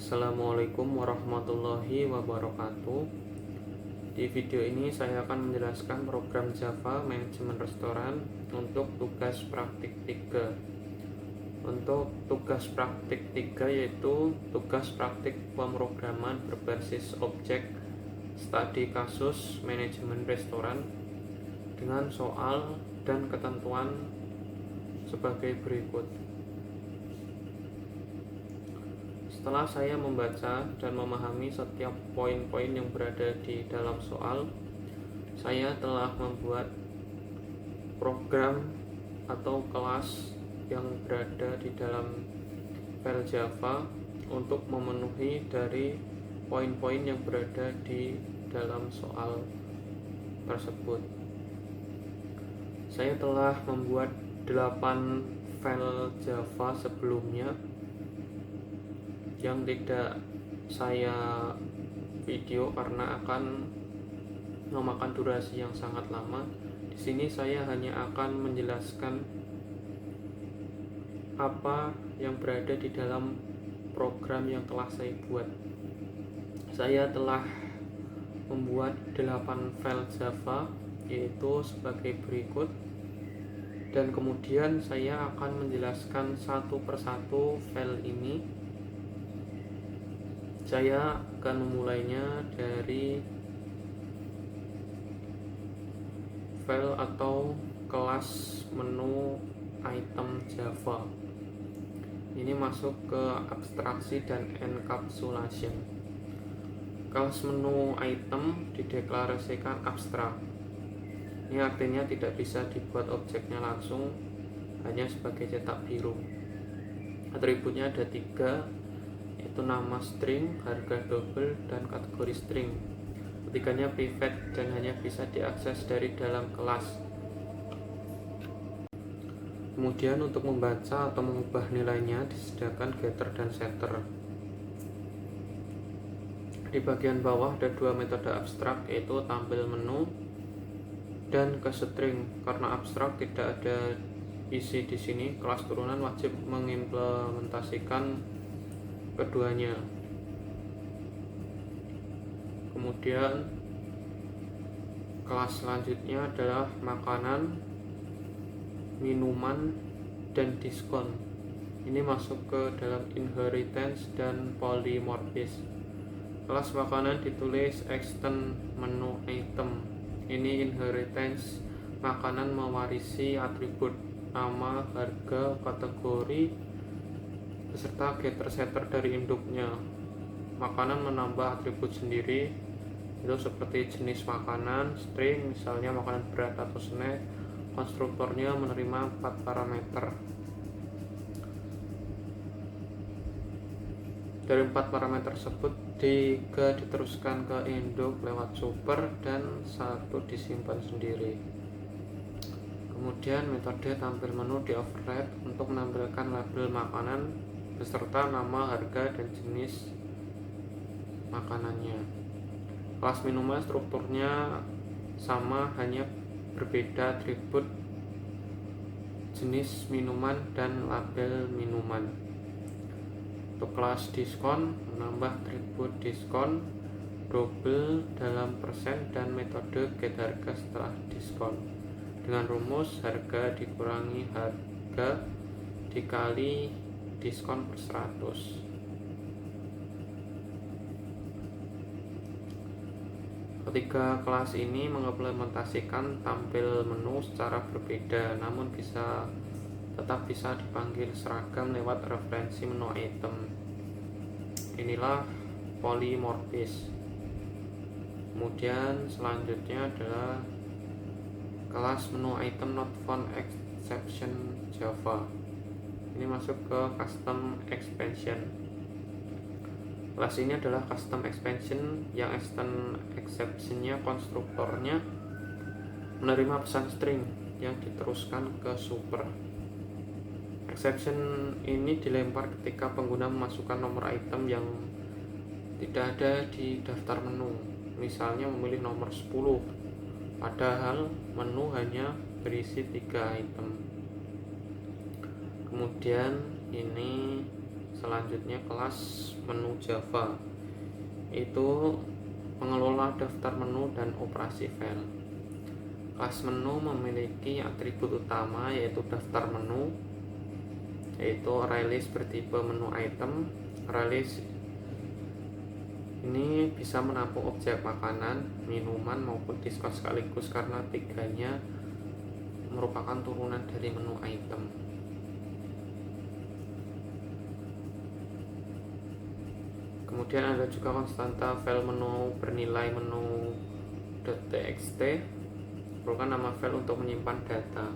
Assalamualaikum warahmatullahi wabarakatuh. Di video ini saya akan menjelaskan program Java Manajemen Restoran untuk tugas praktik 3. Untuk tugas praktik 3 yaitu tugas praktik pemrograman berbasis objek studi kasus manajemen restoran dengan soal dan ketentuan sebagai berikut. Setelah saya membaca dan memahami setiap poin-poin yang berada di dalam soal, saya telah membuat program atau kelas yang berada di dalam file Java untuk memenuhi dari poin-poin yang berada di dalam soal tersebut. Saya telah membuat 8 file Java sebelumnya yang tidak saya video karena akan memakan durasi yang sangat lama. Di sini saya hanya akan menjelaskan apa yang berada di dalam program yang telah saya buat. Saya telah membuat 8 file Java yaitu sebagai berikut, dan kemudian saya akan menjelaskan satu persatu file ini. Saya akan memulainya dari file atau kelas menu item Java. Ini masuk ke abstraksi dan encapsulation. Kelas menu item dideklarasikan abstrak. Ini artinya tidak bisa dibuat objeknya langsung, hanya sebagai cetak biru. Atributnya ada 3, yaitu nama string, harga double, dan kategori string. Ketiganya private dan hanya bisa diakses dari dalam kelas. Kemudian untuk membaca atau mengubah nilainya disediakan getter dan setter. Di bagian bawah ada 2 metode abstrak, yaitu tampil menu dan keString. Karena abstrak tidak ada isi di sini, kelas turunan wajib mengimplementasikan keduanya. Kemudian kelas selanjutnya adalah makanan, minuman, dan diskon. Ini masuk ke dalam inheritance dan polymorphis. Kelas makanan ditulis extend menu item. Ini inheritance, makanan mewarisi atribut nama, harga, kategori beserta getter setter dari induknya. Makanan menambah atribut sendiri, itu seperti jenis makanan, string, misalnya makanan berat atau snack. Konstruktornya menerima 4 parameter. Dari 4 parameter tersebut, 3 diteruskan ke induk lewat super dan 1 disimpan sendiri. Kemudian metode tampil menu di override untuk menampilkan label makanan beserta nama, harga, dan jenis makanannya. Kelas minuman strukturnya sama, hanya berbeda atribut jenis minuman dan label minuman. Untuk kelas diskon, menambah atribut diskon, double dalam persen, dan metode get harga setelah diskon dengan rumus harga dikurangi harga dikali diskon per 100. Ketiga kelas ini mengimplementasikan tampil menu secara berbeda, namun tetap bisa dipanggil seragam lewat referensi menu item. Inilah polymorphis. Kemudian selanjutnya adalah kelas menu item not found exception Java. Ini masuk ke custom expansion. Kelas ini adalah custom expansion yang exception-nya konstruktornya menerima pesan string yang diteruskan ke super. Exception ini dilempar ketika pengguna memasukkan nomor item yang tidak ada di daftar menu. Misalnya memilih nomor 10, padahal menu hanya berisi 3 item. Kemudian ini Selanjutnya kelas menu Java, itu mengelola daftar menu dan operasi file. Kelas menu memiliki atribut utama yaitu daftar menu, yaitu ArrayList bertipe menu item. ArrayList ini bisa menampung objek makanan, minuman maupun diskon sekaligus karena tiganya merupakan turunan dari menu item. Kemudian ada juga konstanta file menu bernilai menu.txt, merupakan nama file untuk menyimpan data.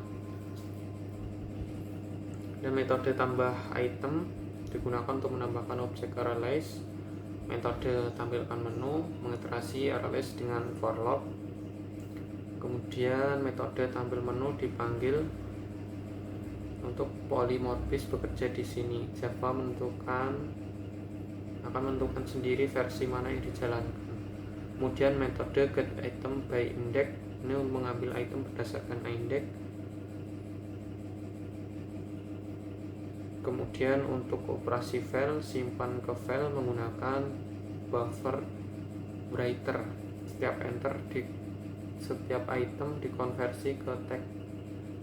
Dan metode tambah item digunakan untuk menambahkan objek ArrayList. Metode tampilkan menu mengiterasi ArrayList dengan for loop. Kemudian metode tampil menu dipanggil untuk polymorphis bekerja di sini. Java akan menentukan sendiri versi mana yang dijalankan. Kemudian metode get item by index ini mengambil item berdasarkan index. Kemudian untuk operasi file, simpan ke file menggunakan buffer writer. Setiap item dikonversi ke teks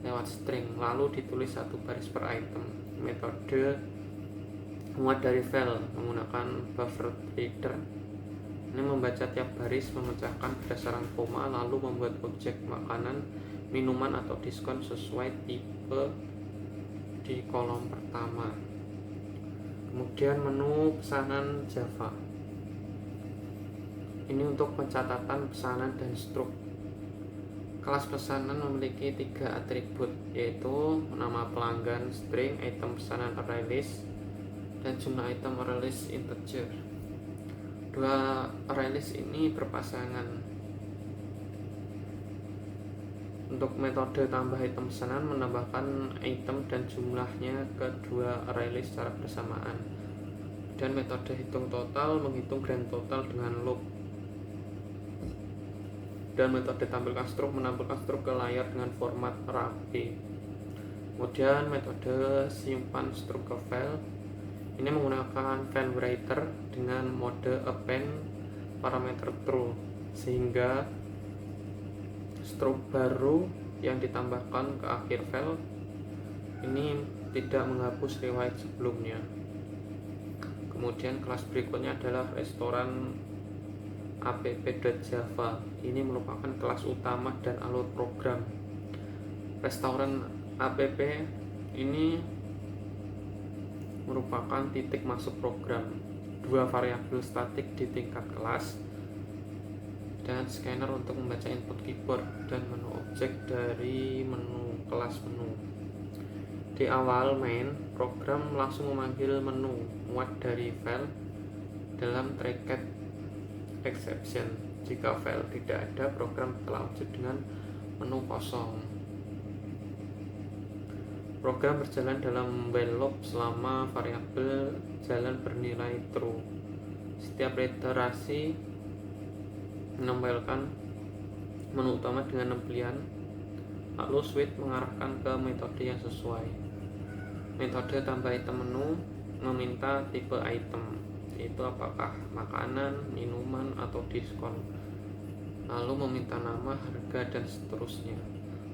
lewat string, lalu ditulis satu baris per item. Metode muat dari file menggunakan buffer reader. Ini membaca tiap baris, memecahkan berdasarkan koma, lalu membuat objek makanan, minuman atau diskon sesuai tipe di kolom pertama. Kemudian menu pesanan Java. Ini untuk pencatatan pesanan dan struk. Kelas pesanan memiliki 3 atribut, yaitu nama pelanggan string, item pesanan ArrayList, dan jumlah item ArrayList integer. Dua ArrayList ini berpasangan. Untuk metode tambah item pesanan, menambahkan item dan jumlahnya ke dua ArrayList secara bersamaan. Dan metode hitung total menghitung grand total dengan loop. Dan metode tampilkan struk menampilkan struk ke layar dengan format rapi. Kemudian metode simpan struk ke file, ini menggunakan file writer dengan mode append parameter true, sehingga struk baru yang ditambahkan ke akhir file ini tidak menghapus riwayat sebelumnya. Kemudian kelas berikutnya adalah restoran app.java. Ini merupakan kelas utama dan alur program. Restoran app ini merupakan titik masuk program, dua variabel statik di tingkat kelas, dan scanner untuk membaca input keyboard dan menu objek dari menu kelas menu. Di awal main, program langsung memanggil menu muat dari file dalam bracket exception. Jika file tidak ada, program telah wujud dengan menu kosong. Program berjalan dalam while loop selama variabel jalan bernilai true. Setiap iterasi menampilkan menu utama dengan 6 pilihan, lalu switch mengarahkan ke metode yang sesuai. Metode tambah item menu meminta tipe item, yaitu apakah makanan, minuman, atau diskon, lalu meminta nama, harga, dan seterusnya.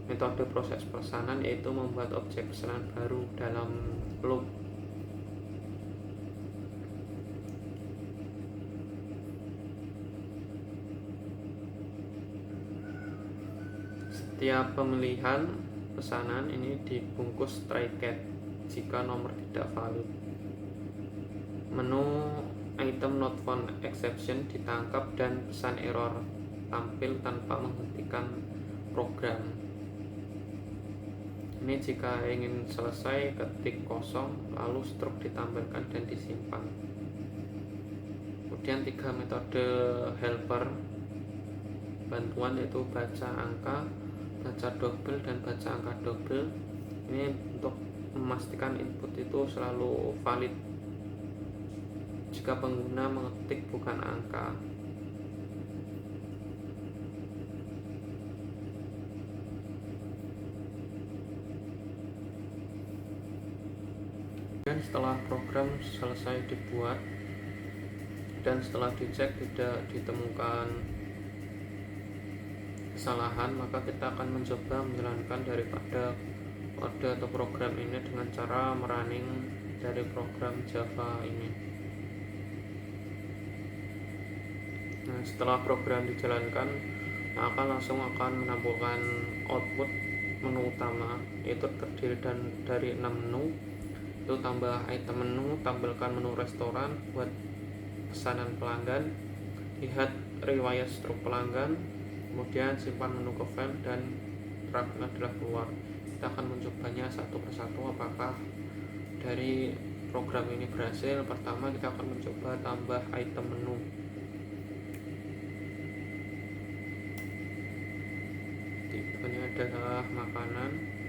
Metode proses pesanan yaitu membuat objek pesanan baru dalam loop. Setiap pemilihan pesanan ini dibungkus try catch jika nomor tidak valid. Menu item not found exception ditangkap dan pesan error tampil tanpa menghentikan program. Ini jika ingin selesai, ketik kosong, lalu struk ditampilkan dan disimpan. Kemudian 3 metode helper bantuan yaitu baca angka, baca double, dan baca angka double. Ini untuk memastikan input itu selalu valid jika pengguna mengetik bukan angka. Kemudian setelah program selesai dibuat dan setelah dicek tidak ditemukan kesalahan, maka kita akan mencoba menjalankan daripada kode atau program ini dengan cara merunning dari program Java ini. Nah, setelah program dijalankan, maka langsung akan menampilkan output menu utama, yaitu terdiri dari 6 menu. Itu tambah item menu, tampilkan menu restoran buat pesanan pelanggan, lihat riwayat struk pelanggan, kemudian simpan menu ke file, dan terakhir adalah keluar. Kita akan mencobanya satu persatu apakah dari program ini berhasil. Pertama kita akan mencoba tambah item menu. Tipenya adalah makanan.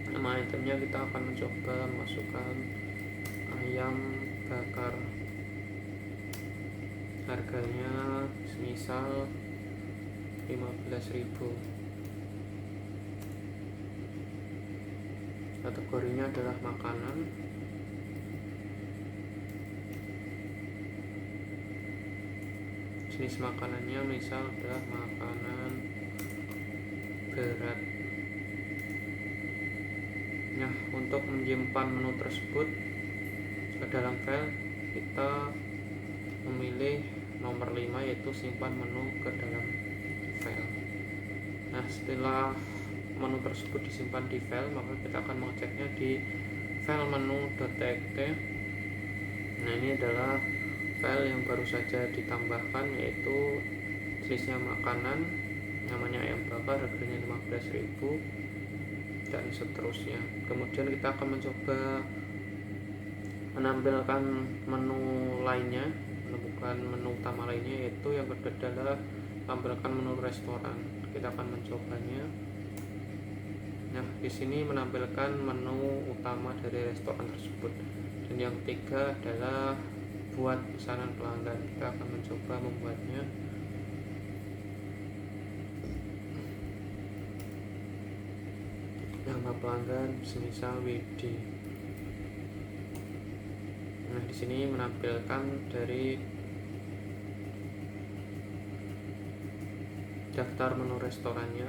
Nama itemnya kita akan mencoba masukkan ayam bakar, harganya semisal 15.000. Kategorinya adalah makanan. Jenis makanannya misal adalah makanan berat. Nah, untuk menyimpan menu tersebut ke dalam file, kita memilih nomor 5, yaitu simpan menu ke dalam file. Nah, setelah menu tersebut disimpan di file, maka kita akan mengeceknya di file menu.txt. Nah, ini adalah file yang baru saja ditambahkan, yaitu jenisnya makanan, namanya ayam bakar, harganya 15.000, dan seterusnya. Kemudian kita akan mencoba menampilkan menu lainnya, menemukan menu utama lainnya, yaitu yang kedua adalah tampilkan menu restoran. Kita akan mencobanya. Nah, di sini menampilkan menu utama dari restoran tersebut. Dan yang ketiga adalah buat pesanan pelanggan. Kita akan mencoba membuatnya. Nama pelanggan semisal WD. Nah, di sini menampilkan dari daftar menu restorannya.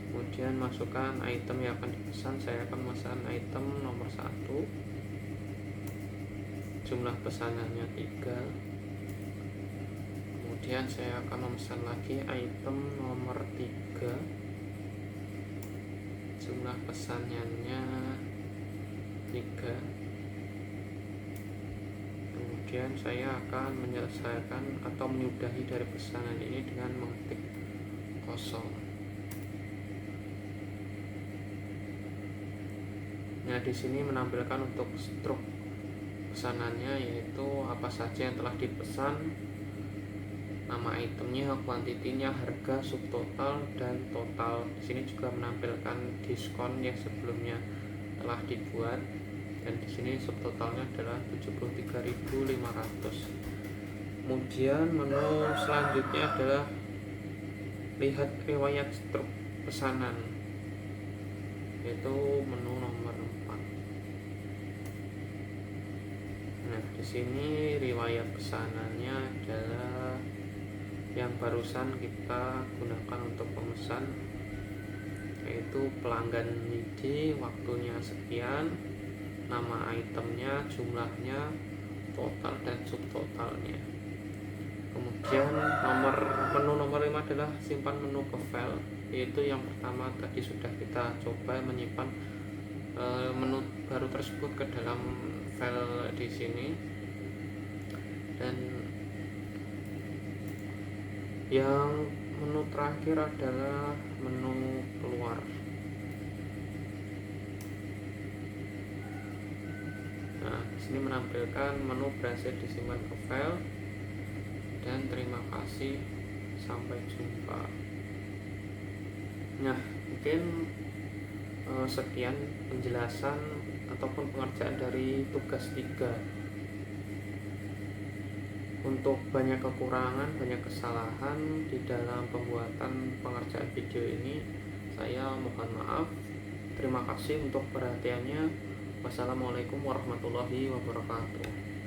Kemudian masukkan item yang akan dipesan. Saya akan memesan item nomor 1. Jumlah pesanannya 3. Kemudian saya akan memesan lagi item nomor 3. Jumlah pesanannya 3. Kemudian saya akan menyelesaikan atau menyudahi dari pesanan ini dengan mengetik kosong. Nah, di sini menampilkan untuk struk pesanannya, yaitu apa saja yang telah dipesan, nama itemnya, kuantitinya, harga, subtotal, dan total. Di sini juga menampilkan diskon yang sebelumnya telah dibuat, dan di sini subtotalnya adalah 73.500. Kemudian menu selanjutnya adalah lihat riwayat struk pesanan, yaitu menu nomor 4. Nah, di sini riwayat pesanannya adalah yang barusan kita gunakan untuk pemesan, yaitu pelanggan ID, waktunya sekian, nama itemnya, jumlahnya, total, dan subtotalnya. Kemudian menu nomor 5 adalah simpan menu ke file, yaitu yang pertama tadi sudah kita coba menyimpan menu baru tersebut ke dalam file di sini. Dan yang menu terakhir adalah menu keluar. Nah, di sini menampilkan menu berhasil disimpan ke file, dan terima kasih, sampai jumpa. Nah, mungkin sekian penjelasan ataupun pengerjaan dari tugas 3. Untuk banyak kekurangan, banyak kesalahan di dalam pembuatan pengerjaan video ini, saya mohon maaf. Terima kasih untuk perhatiannya. Wassalamualaikum warahmatullahi wabarakatuh.